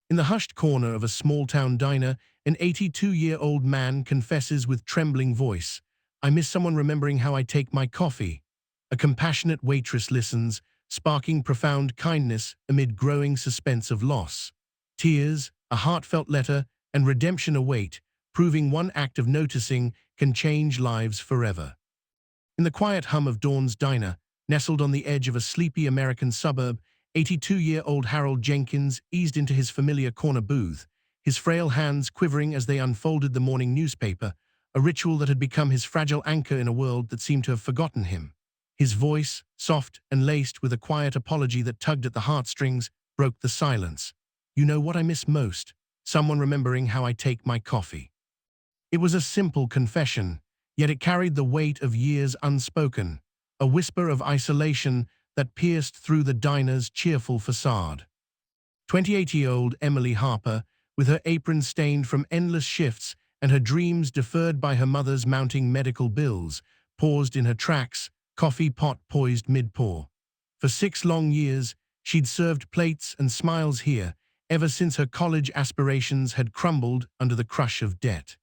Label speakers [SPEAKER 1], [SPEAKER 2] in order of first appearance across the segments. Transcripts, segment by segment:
[SPEAKER 1] In the hushed corner of a small-town diner, an 82-year-old man confesses with trembling voice, "I miss someone remembering how I take my coffee." A compassionate waitress listens, sparking profound kindness amid growing suspense of loss. Tears, a heartfelt letter, and redemption await, proving one act of noticing can change lives forever. In the quiet hum of Dawn's diner, nestled on the edge of a sleepy American suburb, 82-year-old Harold Jenkins eased into his familiar corner booth, his frail hands quivering as they unfolded the morning newspaper, a ritual that had become his fragile anchor in a world that seemed to have forgotten him. His voice, soft and laced with a quiet apology that tugged at the heartstrings, broke the silence. "You know what I miss most? Someone remembering how I take my coffee." It was a simple confession, yet it carried the weight of years unspoken, a whisper of isolation that pierced through the diner's cheerful facade. 28-year-old Emily Harper, with her apron stained from endless shifts and her dreams deferred by her mother's mounting medical bills, paused in her tracks, coffee pot poised mid-pour. For 6 long years, she'd served plates and smiles here, ever since her college aspirations had crumbled under the crush of debt.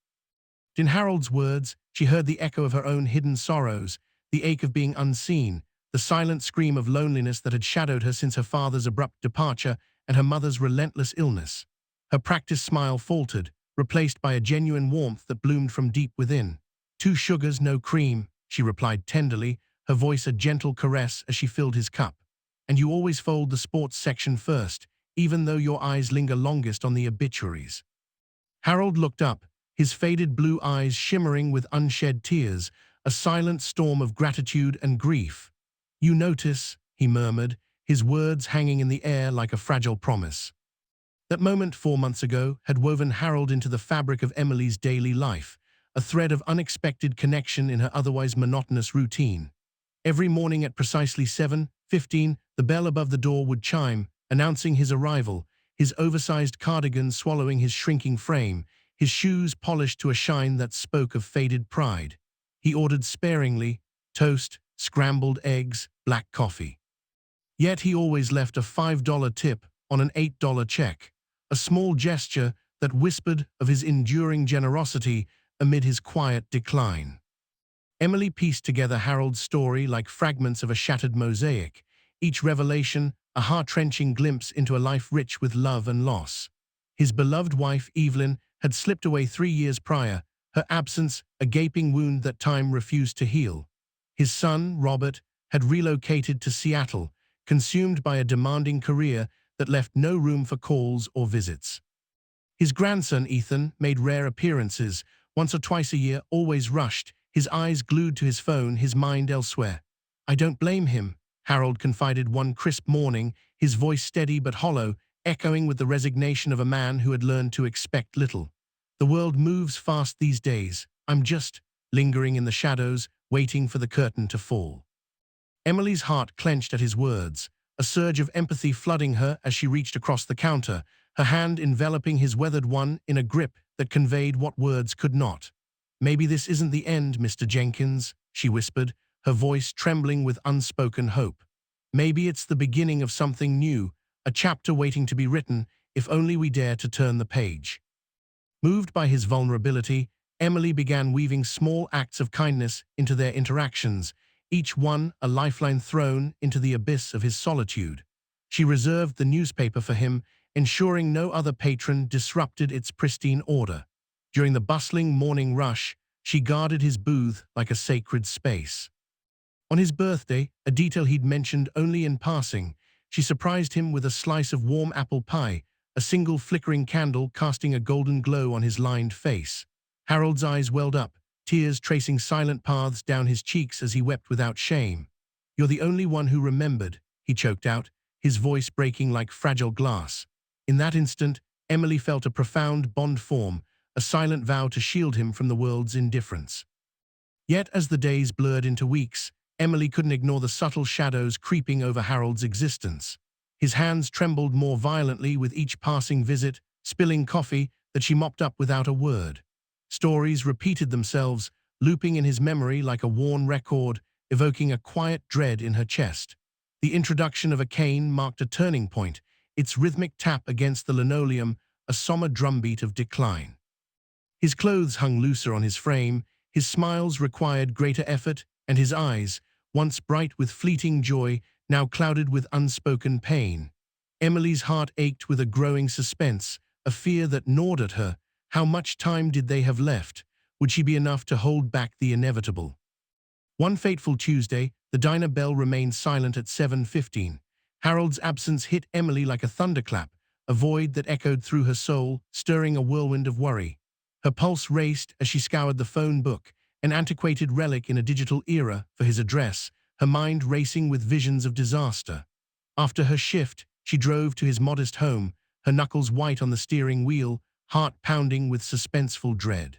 [SPEAKER 1] In Harold's words, she heard the echo of her own hidden sorrows, the ache of being unseen, the silent scream of loneliness that had shadowed her since her father's abrupt departure and her mother's relentless illness. Her practiced smile faltered, replaced by a genuine warmth that bloomed from deep within. "2 sugars, no cream," she replied tenderly, her voice a gentle caress as she filled his cup. "And you always fold the sports section first, even though your eyes linger longest on the obituaries." Harold looked up, his faded blue eyes shimmering with unshed tears, a silent storm of gratitude and grief. "You notice," he murmured, his words hanging in the air like a fragile promise. That moment 4 months ago had woven Harold into the fabric of Emily's daily life, a thread of unexpected connection in her otherwise monotonous routine. Every morning at precisely 7:15, the bell above the door would chime, announcing his arrival, his oversized cardigan swallowing his shrinking frame, his shoes polished to a shine that spoke of faded pride. He ordered sparingly, toast, scrambled eggs, black coffee. Yet he always left a $5 tip on an $8 check, a small gesture that whispered of his enduring generosity amid his quiet decline. Emily pieced together Harold's story like fragments of a shattered mosaic, each revelation a heart-wrenching glimpse into a life rich with love and loss. His beloved wife, Evelyn, had slipped away 3 years prior, her absence a gaping wound that time refused to heal. His son, Robert, had relocated to Seattle, consumed by a demanding career that left no room for calls or visits. His grandson, Ethan, made rare appearances, once or twice a year, always rushed, his eyes glued to his phone, his mind elsewhere. "I don't blame him," Harold confided one crisp morning, his voice steady but hollow, echoing with the resignation of a man who had learned to expect little. "The world moves fast these days. I'm just lingering in the shadows, waiting for the curtain to fall." Emily's heart clenched at his words, a surge of empathy flooding her as she reached across the counter, her hand enveloping his weathered one in a grip that conveyed what words could not. "Maybe this isn't the end, Mr. Jenkins," she whispered, her voice trembling with unspoken hope. "Maybe it's the beginning of something new, a chapter waiting to be written, if only we dare to turn the page." Moved by his vulnerability, Emily began weaving small acts of kindness into their interactions, each one a lifeline thrown into the abyss of his solitude. She reserved the newspaper for him, ensuring no other patron disrupted its pristine order. During the bustling morning rush, she guarded his booth like a sacred space. On his birthday, a detail he'd mentioned only in passing, she surprised him with a slice of warm apple pie, a single flickering candle casting a golden glow on his lined face. Harold's eyes welled up, tears tracing silent paths down his cheeks as he wept without shame. "You're the only one who remembered," he choked out, his voice breaking like fragile glass. In that instant, Emily felt a profound bond form, a silent vow to shield him from the world's indifference. Yet as the days blurred into weeks, Emily couldn't ignore the subtle shadows creeping over Harold's existence. His hands trembled more violently with each passing visit, spilling coffee that she mopped up without a word. Stories repeated themselves, looping in his memory like a worn record, evoking a quiet dread in her chest. The introduction of a cane marked a turning point, its rhythmic tap against the linoleum a somber drumbeat of decline. His clothes hung looser on his frame, his smiles required greater effort, and his eyes, once bright with fleeting joy, now clouded with unspoken pain. Emily's heart ached with a growing suspense, a fear that gnawed at her. How much time did they have left? Would she be enough to hold back the inevitable? One fateful Tuesday, the diner bell remained silent at 7:15. Harold's absence hit Emily like a thunderclap, a void that echoed through her soul, stirring a whirlwind of worry. Her pulse raced as she scoured the phone book, an antiquated relic in a digital era, for his address, her mind racing with visions of disaster. After her shift, she drove to his modest home, her knuckles white on the steering wheel, heart pounding with suspenseful dread.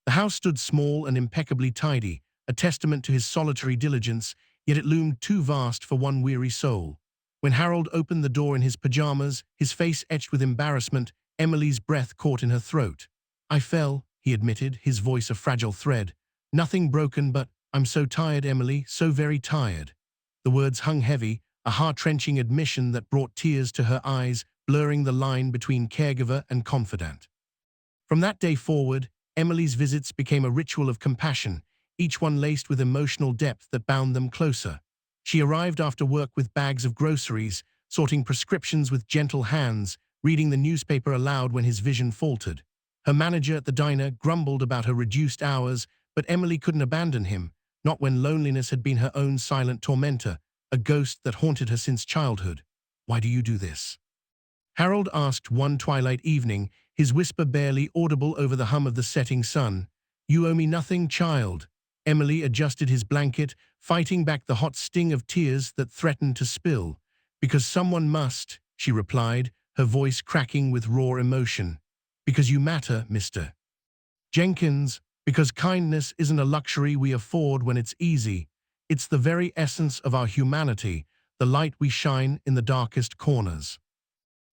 [SPEAKER 1] The house stood small and impeccably tidy, a testament to his solitary diligence, yet it loomed too vast for one weary soul. When Harold opened the door in his pajamas, his face etched with embarrassment, Emily's breath caught in her throat. "I fell," he admitted, his voice a fragile thread. "Nothing broken, but I'm so tired, Emily, so very tired." The words hung heavy, a heart-wrenching admission that brought tears to her eyes, blurring the line between caregiver and confidant. From that day forward, Emily's visits became a ritual of compassion, each one laced with emotional depth that bound them closer. She arrived after work with bags of groceries, sorting prescriptions with gentle hands, reading the newspaper aloud when his vision faltered. Her manager at the diner grumbled about her reduced hours, but Emily couldn't abandon him, not when loneliness had been her own silent tormentor, a ghost that haunted her since childhood. "Why do you do this?" Harold asked one twilight evening, his whisper barely audible over the hum of the setting sun. "You owe me nothing, child." Emily adjusted his blanket, fighting back the hot sting of tears that threatened to spill. "Because someone must," she replied, her voice cracking with raw emotion. "Because you matter, Mr. Jenkins. Because kindness isn't a luxury we afford when it's easy. It's the very essence of our humanity, the light we shine in the darkest corners."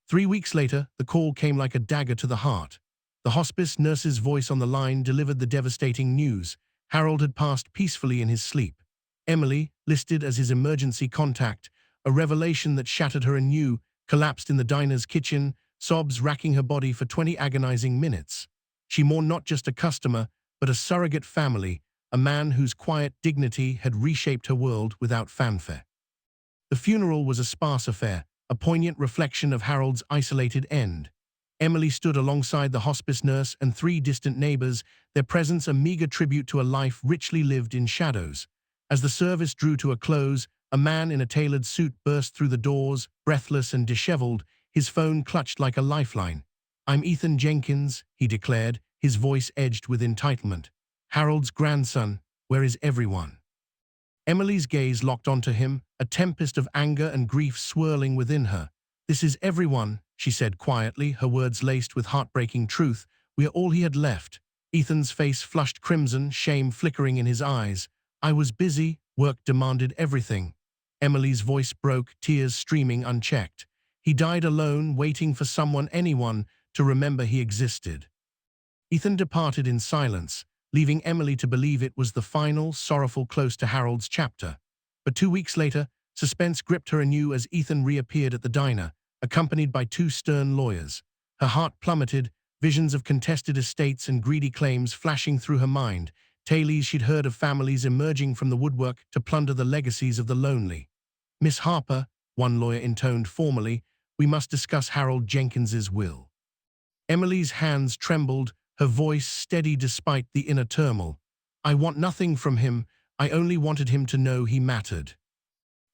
[SPEAKER 1] 3 weeks later, the call came like a dagger to the heart. The hospice nurse's voice on the line delivered the devastating news. Harold had passed peacefully in his sleep. Emily, listed as his emergency contact, a revelation that shattered her anew, collapsed in the diner's kitchen, sobs racking her body for 20 agonizing minutes. She mourned not just a customer, but a surrogate family, a man whose quiet dignity had reshaped her world without fanfare. The funeral was a sparse affair, a poignant reflection of Harold's isolated end. Emily stood alongside the hospice nurse and 3 distant neighbors, their presence a meager tribute to a life richly lived in shadows. As the service drew to a close, a man in a tailored suit burst through the doors, breathless and disheveled, his phone clutched like a lifeline. "I'm Ethan Jenkins," he declared, his voice edged with entitlement. "Harold's grandson. Where is everyone?" Emily's gaze locked onto him, a tempest of anger and grief swirling within her. "This is everyone," she said quietly, her words laced with heartbreaking truth. "We are all he had left." Ethan's face flushed crimson, shame flickering in his eyes. "I was busy, work demanded everything." Emily's voice broke, tears streaming unchecked. "He died alone, waiting for someone, anyone, to remember he existed." Ethan departed in silence, leaving Emily to believe it was the final, sorrowful close to Harold's chapter. But 2 weeks later, suspense gripped her anew as Ethan reappeared at the diner, accompanied by 2 stern lawyers. Her heart plummeted, visions of contested estates and greedy claims flashing through her mind, tales she'd heard of families emerging from the woodwork to plunder the legacies of the lonely. "Miss Harper," one lawyer intoned formally, "we must discuss Harold Jenkins's will." Emily's hands trembled, her voice steady despite the inner turmoil. "I want nothing from him. I only wanted him to know he mattered."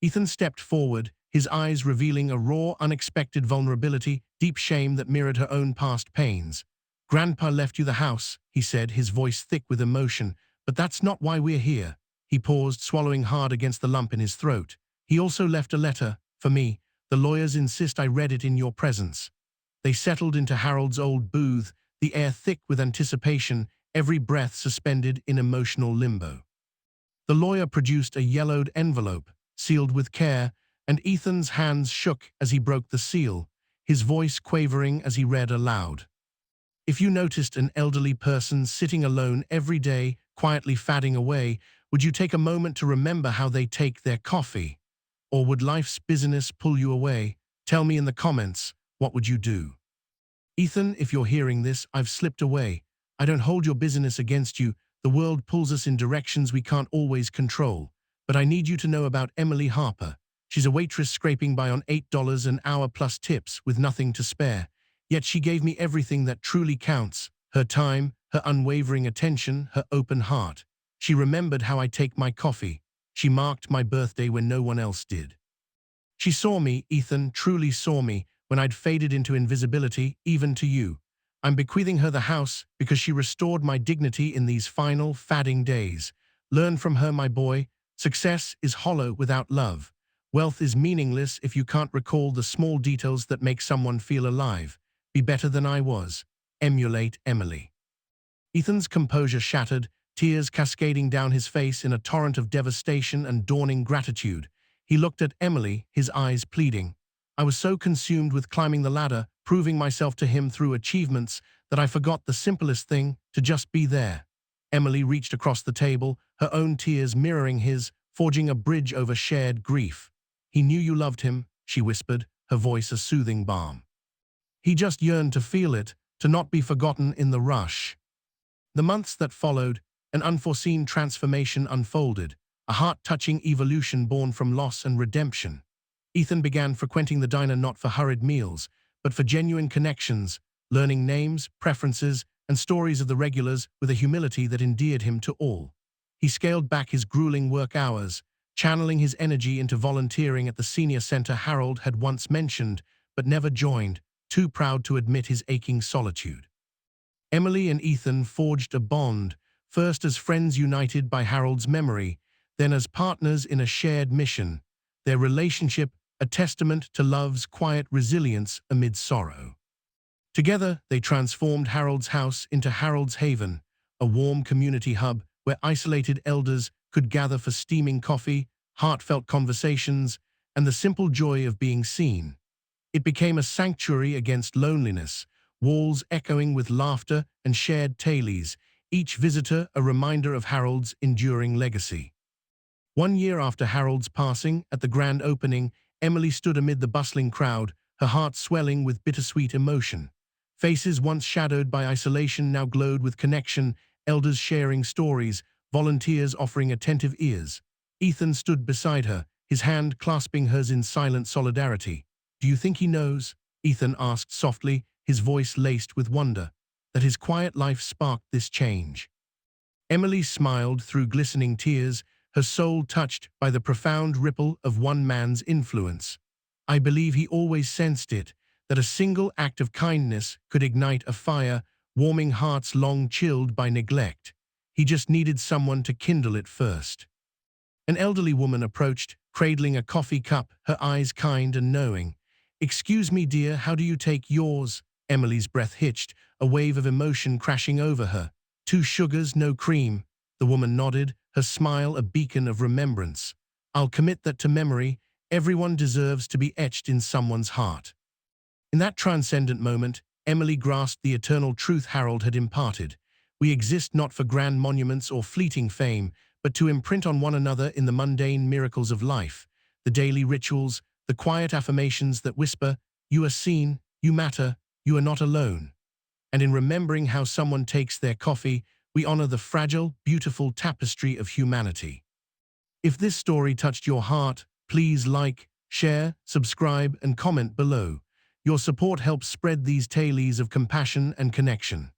[SPEAKER 1] Ethan stepped forward, his eyes revealing a raw, unexpected vulnerability, deep shame that mirrored her own past pains. "Grandpa left you the house," he said, his voice thick with emotion, "but that's not why we're here." He paused, swallowing hard against the lump in his throat. "He also left a letter, for me. The lawyers insist I read it in your presence." They settled into Harold's old booth, the air thick with anticipation, every breath suspended in emotional limbo. The lawyer produced a yellowed envelope, sealed with care, and Ethan's hands shook as he broke the seal, his voice quavering as he read aloud. "If you noticed an elderly person sitting alone every day, quietly fadding away, would you take a moment to remember how they take their coffee? Or would life's busyness pull you away? Tell me in the comments, what would you do? Ethan, if you're hearing this, I've slipped away. I don't hold your business against you. The world pulls us in directions we can't always control. But I need you to know about Emily Harper. She's a waitress scraping by on $8 an hour plus tips with nothing to spare. Yet she gave me everything that truly counts: her time, her unwavering attention, her open heart. She remembered how I take my coffee. She marked my birthday when no one else did. She saw me, Ethan, truly saw me, when I'd faded into invisibility, even to you. I'm bequeathing her the house because she restored my dignity in these final, fadding days. Learn from her, my boy. Success is hollow without love. Wealth is meaningless if you can't recall the small details that make someone feel alive. Be better than I was. Emulate Emily. Ethan's composure shattered, tears cascading down his face in a torrent of devastation and dawning gratitude. He looked at Emily, his eyes pleading. I was so consumed with climbing the ladder, proving myself to him through achievements, that I forgot the simplest thing: to just be there. Emily reached across the table, her own tears mirroring his, forging a bridge over shared grief. He knew you loved him, she whispered, her voice a soothing balm. He just yearned to feel it, to not be forgotten in the rush. The months that followed, an unforeseen transformation unfolded, a heart-touching evolution born from loss and redemption. Ethan began frequenting the diner not for hurried meals, but for genuine connections, learning names, preferences, and stories of the regulars with a humility that endeared him to all. He scaled back his grueling work hours, channeling his energy into volunteering at the senior center Harold had once mentioned, but never joined, too proud to admit his aching solitude. Emily and Ethan forged a bond, first as friends united by Harold's memory, then as partners in a shared mission, their relationship a testament to love's quiet resilience amid sorrow. Together, they transformed Harold's house into Harold's Haven, a warm community hub where isolated elders could gather for steaming coffee, heartfelt conversations, and the simple joy of being seen. It became a sanctuary against loneliness, walls echoing with laughter and shared tales, each visitor a reminder of Harold's enduring legacy. 1 year after Harold's passing, at the grand opening, Emily stood amid the bustling crowd, her heart swelling with bittersweet emotion. Faces once shadowed by isolation now glowed with connection, elders sharing stories, volunteers offering attentive ears. Ethan stood beside her, his hand clasping hers in silent solidarity. "Do you think he knows?" Ethan asked softly, his voice laced with wonder, "that his quiet life sparked this change?" Emily smiled through glistening tears, her soul touched by the profound ripple of one man's influence. "I believe he always sensed it, that a single act of kindness could ignite a fire, warming hearts long chilled by neglect. He just needed someone to kindle it first." An elderly woman approached, cradling a coffee cup, her eyes kind and knowing. "Excuse me, dear, how do you take yours?" Emily's breath hitched, a wave of emotion crashing over her. "2 sugars, no cream." The woman nodded, her smile a beacon of remembrance. "I'll commit that to memory. Everyone deserves to be etched in someone's heart." In that transcendent moment, Emily grasped the eternal truth Harold had imparted. We exist not for grand monuments or fleeting fame, but to imprint on one another in the mundane miracles of life, the daily rituals, the quiet affirmations that whisper, "You are seen, you matter, you are not alone." And in remembering how someone takes their coffee, we honor the fragile, beautiful tapestry of humanity. If this story touched your heart, please like, share, subscribe, and comment below. Your support helps spread these tales of compassion and connection.